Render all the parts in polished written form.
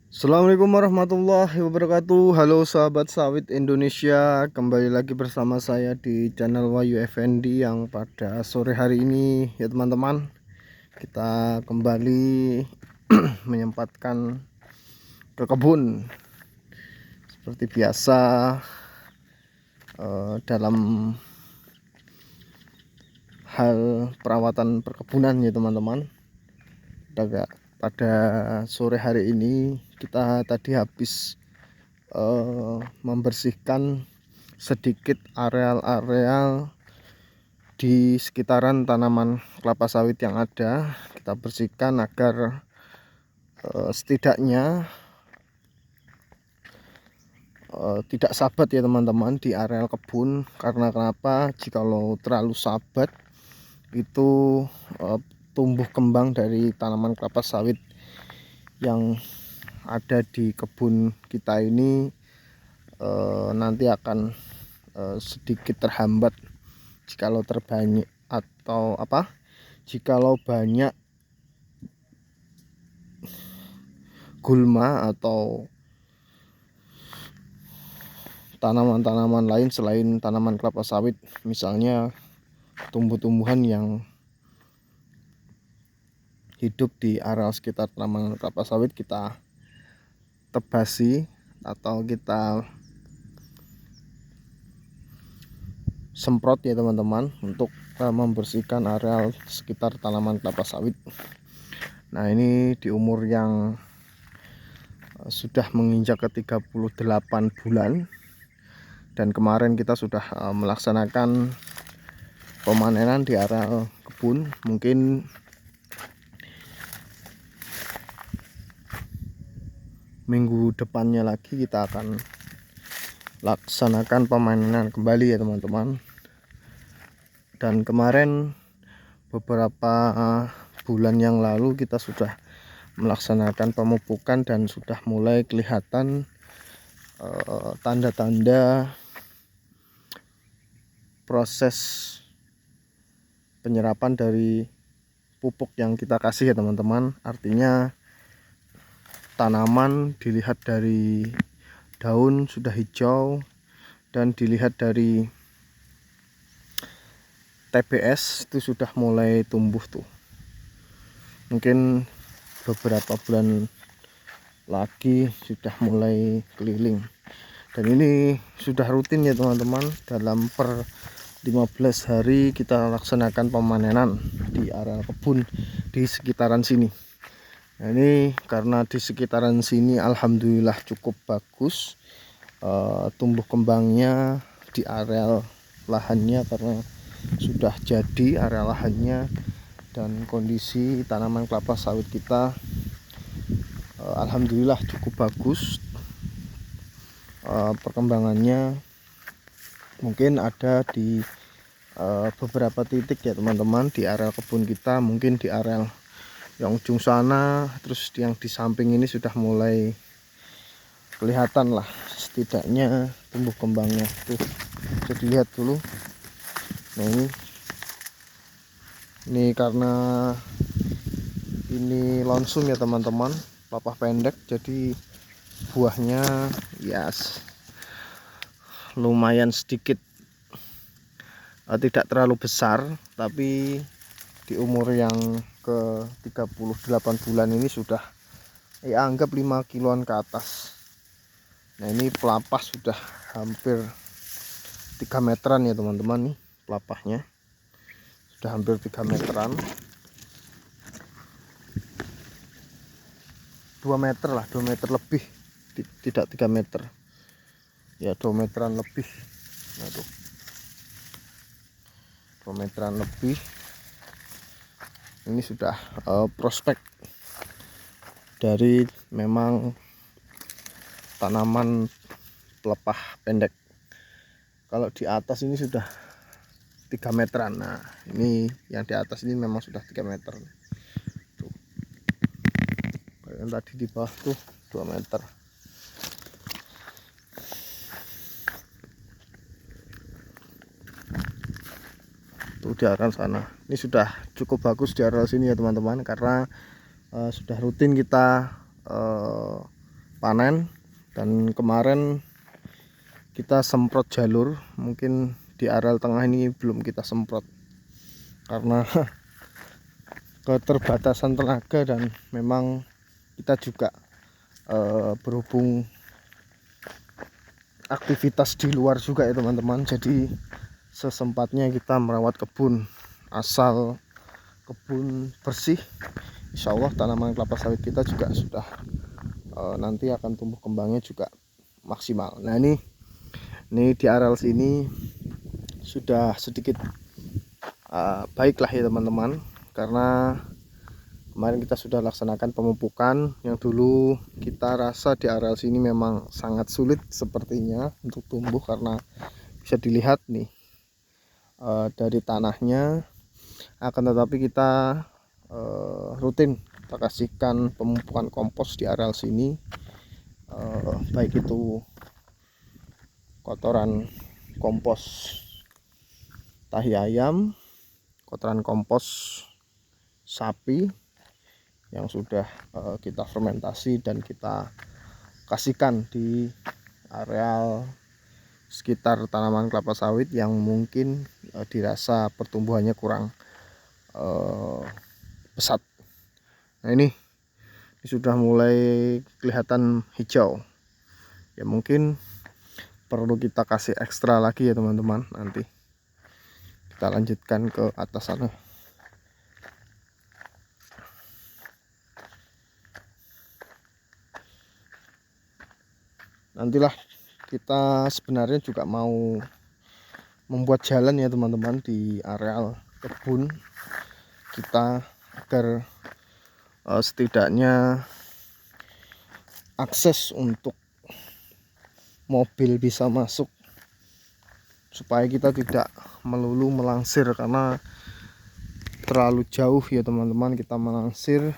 Assalamualaikum warahmatullahi wabarakatuh. Halo sahabat sawit Indonesia, kembali lagi bersama saya di channel Wahyu Effendi yang pada sore hari ini ya teman-teman, kita kembali menyempatkan ke kebun seperti biasa dalam hal perawatan perkebunan ya teman-teman. Pada sore hari ini kita tadi habis membersihkan sedikit areal-areal di sekitaran tanaman kelapa sawit yang ada. Kita bersihkan agar setidaknya tidak sabat ya teman-teman di areal kebun. Karena kenapa? Jikalau terlalu sabat itu tumbuh kembang dari tanaman kelapa sawit yang ada di kebun kita ini nanti akan sedikit terhambat jikalau terbanyak atau jikalau banyak gulma atau tanaman-tanaman lain selain tanaman kelapa sawit, misalnya tumbuh-tumbuhan yang hidup di area sekitar tanaman kelapa sawit, kita tebasi atau kita semprot ya teman-teman untuk membersihkan areal sekitar tanaman kelapa sawit. Nah, ini di umur yang sudah menginjak ke 38 bulan, dan kemarin kita sudah melaksanakan pemanenan di area kebun. Mungkin minggu depannya lagi kita akan laksanakan pemanenan kembali ya teman-teman. Dan kemarin beberapa bulan yang lalu kita sudah melaksanakan pemupukan dan sudah mulai kelihatan tanda-tanda proses penyerapan dari pupuk yang kita kasih ya teman-teman. Artinya tanaman dilihat dari daun sudah hijau, dan dilihat dari TBS itu sudah mulai tumbuh tuh. Mungkin beberapa bulan lagi sudah mulai keliling. Dan ini sudah rutin ya teman-teman, dalam per 15 hari kita laksanakan pemanenan di area kebun di sekitaran sini. Nah, ini karena di sekitaran sini alhamdulillah cukup bagus tumbuh kembangnya di areal lahannya, karena sudah jadi area lahannya, dan kondisi tanaman kelapa sawit kita alhamdulillah cukup bagus perkembangannya. Mungkin ada di beberapa titik ya teman-teman di area kebun kita, mungkin di area yang ujung sana, terus yang di samping ini sudah mulai kelihatan lah setidaknya tumbuh kembangnya tuh. Bisa dilihat dulu. Nah, ini karena ini langsung ya teman-teman, pelepah pendek, jadi buahnya lumayan sedikit, tidak terlalu besar, tapi di umur yang ke 38 bulan ini sudah anggap 5 kiloan ke atas. Nah, ini pelepah sudah hampir 3 meteran ya teman-teman. Nih pelepahnya sudah hampir 3 meteran, 2 meter lah, 2 meter lebih, tidak 3 meter ya, 2 meteran lebih. Nah tuh, 2 meteran lebih. Ini sudah prospek dari memang tanaman pelepah pendek. Kalau di atas ini sudah 3 meteran. Nah, ini yang di atas ini memang sudah 3 meter tuh. Yang tadi di bawah tuh 2 meter. Tuh di arah sana. Ini sudah cukup bagus di arah sini ya teman-teman, karena sudah rutin kita panen. Dan kemarin kita semprot jalur, mungkin di areal tengah ini belum kita semprot karena keterbatasan tenaga, dan memang kita juga berhubung aktivitas di luar juga ya teman-teman, jadi sesempatnya kita merawat kebun. Asal kebun bersih, insya Allah tanaman kelapa sawit kita juga sudah nanti akan tumbuh kembangnya juga maksimal. Nah ini di areal sini sudah sedikit baiklah ya teman-teman, karena kemarin kita sudah laksanakan pemupukan. Yang dulu kita rasa di areal sini memang sangat sulit sepertinya untuk tumbuh, karena bisa dilihat nih dari tanahnya. Akan tetapi kita rutin kita kasihkan pemupukan kompos di areal sini, baik itu kotoran kompos tahi ayam, kotoran kompos sapi yang sudah kita fermentasi dan kita kasihkan di areal sekitar tanaman kelapa sawit yang mungkin dirasa pertumbuhannya kurang pesat. Nah ini sudah mulai kelihatan hijau ya, mungkin perlu kita kasih ekstra lagi ya teman-teman. Nanti kita lanjutkan ke atas sana. Nantilah kita sebenarnya juga mau membuat jalan ya teman-teman di areal kebun kita, agar setidaknya akses untuk mobil bisa masuk, supaya kita tidak melulu melangsir, karena terlalu jauh ya teman-teman. Kita melangsir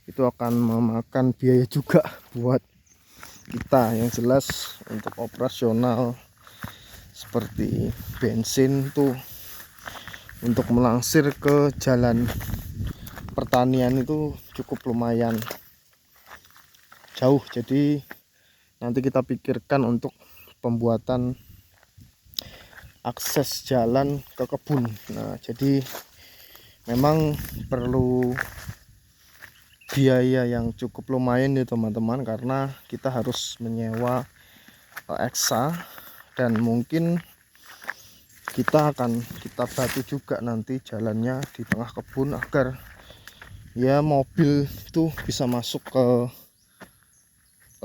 itu akan memakan biaya juga buat kita. Yang jelas untuk operasional seperti bensin tuh, untuk melangsir ke jalan pertanian itu cukup lumayan jauh. Jadi nanti kita pikirkan untuk pembuatan akses jalan ke kebun. Nah jadi memang perlu biaya yang cukup lumayan ya teman-teman, karena kita harus menyewa eksa, dan mungkin kita batu juga nanti jalannya di tengah kebun, agar ya mobil itu bisa masuk ke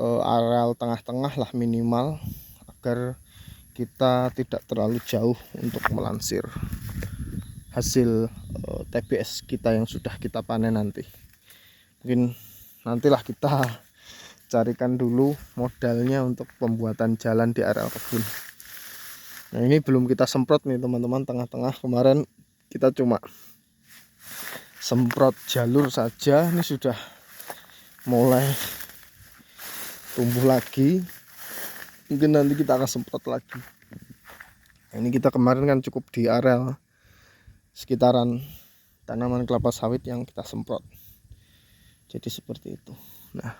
areal tengah-tengah lah minimal, agar kita tidak terlalu jauh untuk melansir hasil TBS kita yang sudah kita panen nanti. Mungkin nantilah kita carikan dulu modalnya untuk pembuatan jalan di areal kebun. Nah ini belum kita semprot nih teman-teman, tengah-tengah. Kemarin kita cuma semprot jalur saja, ini sudah mulai tumbuh lagi. Mungkin nanti kita akan semprot lagi. Nah, ini kita kemarin kan cukup di areal sekitaran tanaman kelapa sawit yang kita semprot. Jadi seperti itu. Nah,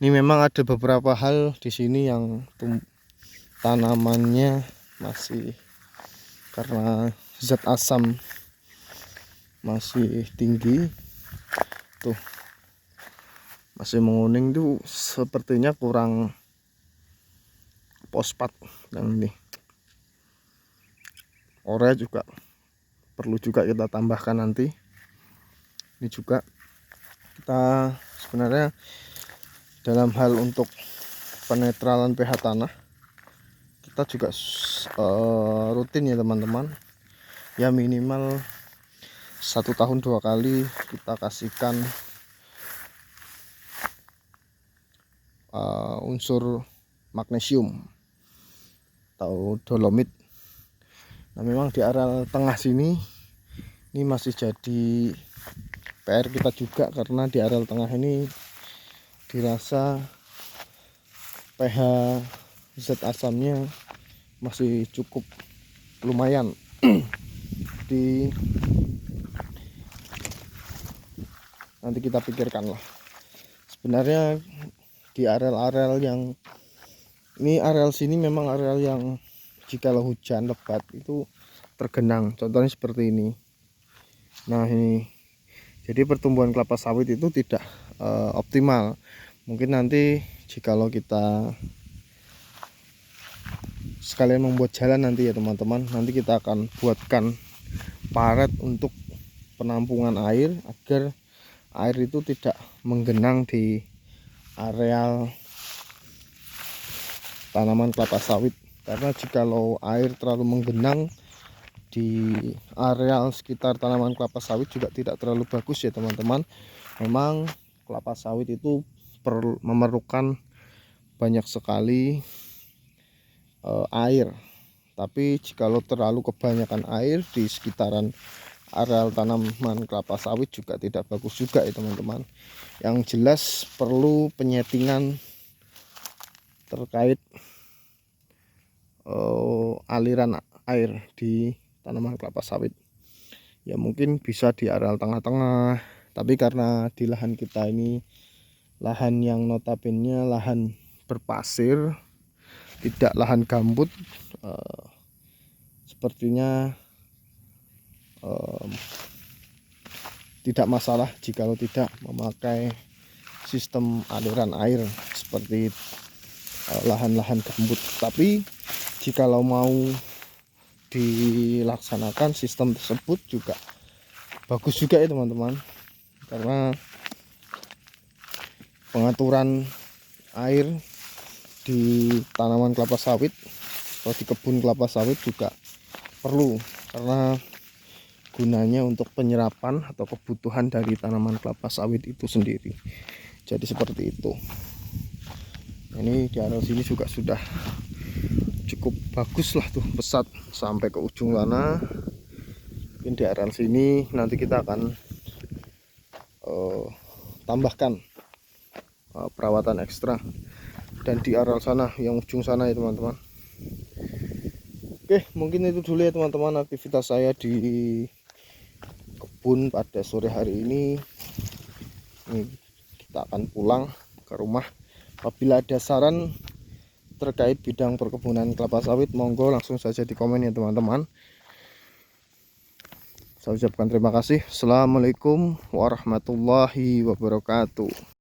ini memang ada beberapa hal di sini yang tanamannya masih, karena zat asam masih tinggi tuh, masih menguning tuh, sepertinya kurang fosfat. Dan ini urea juga perlu juga kita tambahkan nanti. Ini juga kita sebenarnya dalam hal untuk penetralan pH tanah kita juga rutin ya teman-teman, ya minimal 1 tahun 2 kali kita kasihkan unsur magnesium atau dolomit. Nah memang di area tengah sini ini masih jadi PR kita juga, karena di area tengah ini dirasa pH zat asamnya masih cukup lumayan. Di nanti kita pikirkan lah. Sebenarnya di areal-areal yang ini, areal sini memang areal yang jikalau hujan lebat itu tergenang, contohnya seperti ini. Nah ini, jadi pertumbuhan kelapa sawit itu tidak optimal. Mungkin nanti jikalau kita sekalian membuat jalan nanti ya teman-teman, nanti kita akan buatkan paret untuk penampungan air agar air itu tidak menggenang di areal tanaman kelapa sawit. Karena jikalau air terlalu menggenang di areal sekitar tanaman kelapa sawit juga tidak terlalu bagus ya teman-teman. Memang kelapa sawit itu memerlukan banyak sekali air, tapi jikalau terlalu kebanyakan air di sekitaran areal tanaman kelapa sawit juga tidak bagus juga ya teman-teman. Yang jelas perlu penyetingan terkait aliran air di tanaman kelapa sawit. Ya mungkin bisa di areal tengah-tengah, tapi karena di lahan kita ini lahan yang notabene lahan berpasir, tidak lahan gambut, sepertinya tidak masalah jikalau tidak memakai sistem aliran air seperti lahan-lahan gambut. Tapi jikalau mau dilaksanakan sistem tersebut juga bagus juga ya teman-teman, karena pengaturan air di tanaman kelapa sawit atau di kebun kelapa sawit juga perlu, karena gunanya untuk penyerapan atau kebutuhan dari tanaman kelapa sawit itu sendiri. Jadi seperti itu. Ini di areal sini juga sudah cukup bagus lah tuh, pesat sampai ke ujung sana. Mungkin di areal sini nanti kita akan tambahkan perawatan ekstra, dan di areal sana yang ujung sana ya teman-teman. Oke, mungkin itu dulu ya teman-teman aktivitas saya di kebun pada sore hari ini. Kita akan pulang ke rumah. Apabila ada saran terkait bidang perkebunan kelapa sawit, monggo langsung saja di komen ya teman-teman. Saya ucapkan terima kasih. Assalamualaikum warahmatullahi wabarakatuh.